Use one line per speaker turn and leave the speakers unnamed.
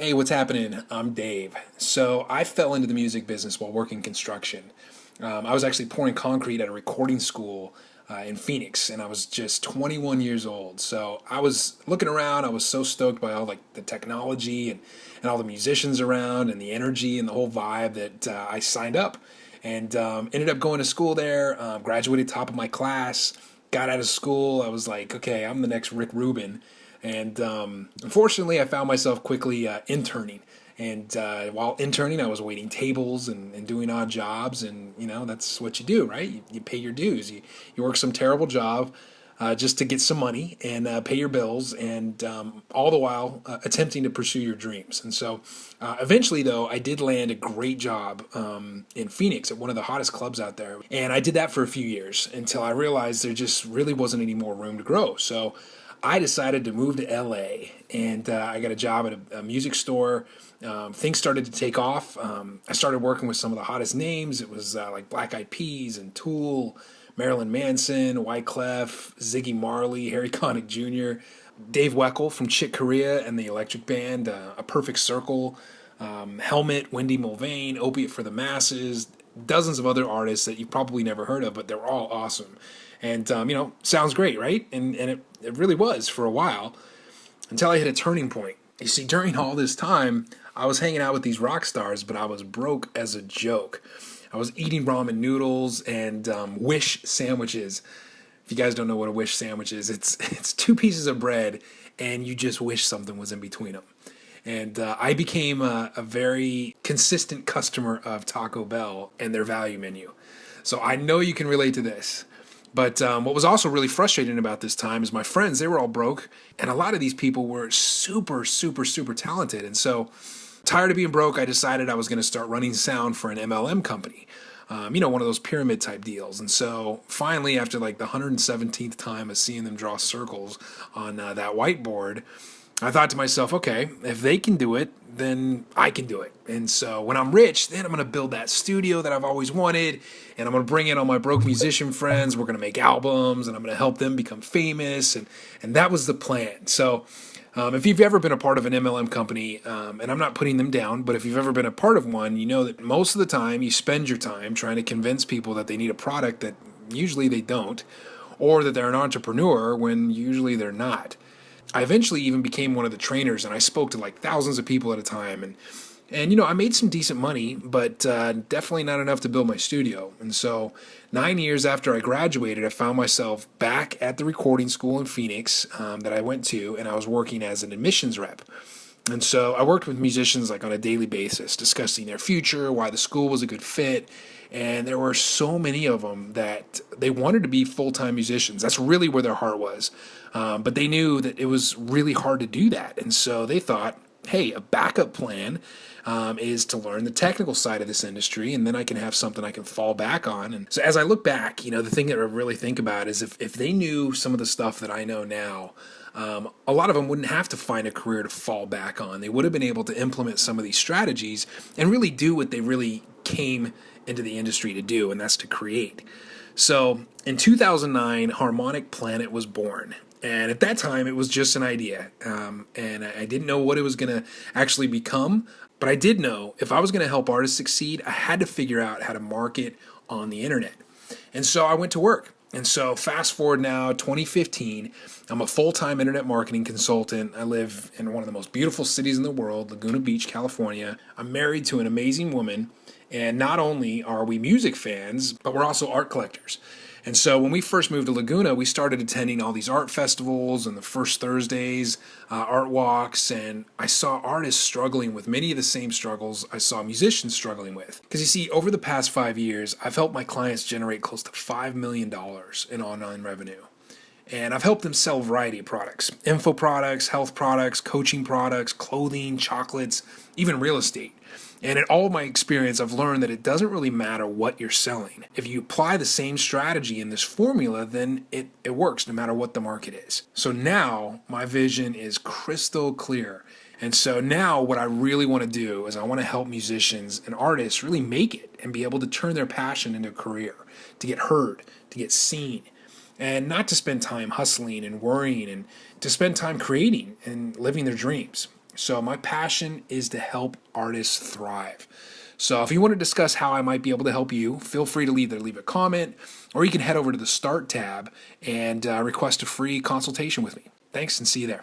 Hey, what's happening? I'm Dave. So I fell into the music business while working construction. I was actually pouring concrete at a recording school in Phoenix, and I was just 21 years old. So I was looking around. I was so stoked by all like the technology and all the musicians around and the energy and the whole vibe that I signed up and ended up going to school there. Graduated top of my class. Got out of school. I was like, okay, I'm the next Rick Rubin. And unfortunately, I found myself quickly interning. And while interning, I was waiting tables and doing odd jobs. And, you know, that's what you do, right? You pay your dues. You work some terrible job just to get some money and pay your bills, and all the while attempting to pursue your dreams. And so eventually, though, I did land a great job in Phoenix at one of the hottest clubs out there. And I did that for a few years until I realized there just really wasn't any more room to grow. So I decided to move to LA, and I got a job at a music store. Things started to take off. I started working with some of the hottest names. It was like Black Eyed Peas and Tool, Marilyn Manson, Wyclef, Ziggy Marley, Harry Connick Jr., Dave Weckl from Chick Corea and the Electric Band, A Perfect Circle, Helmet, Wendy Mulvaney, Opiate for the Masses, dozens of other artists that you've probably never heard of, but they're all awesome. And, sounds great, right? And it really was for a while until I hit a turning point. You see, during all this time, I was hanging out with these rock stars, but I was broke as a joke. I was eating ramen noodles and Wish sandwiches. If you guys don't know what a Wish sandwich is, it's two pieces of bread, and you just wish something was in between them. And I became a very consistent customer of Taco Bell and their value menu. So I know you can relate to this. But what was also really frustrating about this time is my friends, they were all broke, and a lot of these people were super, super, super talented. And so, tired of being broke, I decided I was going to start running sound for an MLM company. One of those pyramid type deals. And so finally, after like the 117th time of seeing them draw circles on that whiteboard, I thought to myself, okay, if they can do it, then I can do it. And so when I'm rich, then I'm going to build that studio that I've always wanted, and I'm going to bring in all my broke musician friends. We're going to make albums, and I'm going to help them become famous. And that was the plan. So if you've ever been a part of an MLM company, and I'm not putting them down, but if you've ever been a part of one, you know that most of the time you spend your time trying to convince people that they need a product that usually they don't, or that they're an entrepreneur when usually they're not. I eventually even became one of the trainers, and I spoke to like thousands of people at a time. And I made some decent money, but definitely not enough to build my studio. And so 9 years after I graduated, I found myself back at the recording school in Phoenix that I went to, and I was working as an admissions rep. And so I worked with musicians like on a daily basis, discussing their future, why the school was a good fit. And there were so many of them that they wanted to be full-time musicians. That's really where their heart was. But they knew that it was really hard to do that. And so they thought, hey, a backup plan is to learn the technical side of this industry, and then I can have something I can fall back on. And so as I look back, the thing that I really think about is if they knew some of the stuff that I know now, a lot of them wouldn't have to find a career to fall back on. They would have been able to implement some of these strategies and really do what they really came into the industry to do, and that's to create. So in 2009, Harmonic Planet was born. And at that time, it was just an idea. And I didn't know what it was going to actually become. But I did know if I was going to help artists succeed, I had to figure out how to market on the internet. And so I went to work. And so fast forward now, 2015, I'm a full-time internet marketing consultant. I live in one of the most beautiful cities in the world, Laguna Beach, California. I'm married to an amazing woman. And not only are we music fans, but we're also art collectors. And so when we first moved to Laguna, we started attending all these art festivals and the First Thursdays, art walks, and I saw artists struggling with many of the same struggles I saw musicians struggling with. Because you see, over the past 5 years, I've helped my clients generate close to $5 million in online revenue. And I've helped them sell a variety of products: info products, health products, coaching products, clothing, chocolates, even real estate. And in all of my experience, I've learned that it doesn't really matter what you're selling. If you apply the same strategy in this formula, then it works no matter what the market is. So now my vision is crystal clear. And so now what I really want to do is I want to help musicians and artists really make it and be able to turn their passion into a career, to get heard, to get seen, and not to spend time hustling and worrying, and to spend time creating and living their dreams. So my passion is to help artists thrive. So if you want to discuss how I might be able to help you, feel free to either leave a comment or you can head over to the Start tab and request a free consultation with me. Thanks and see you there.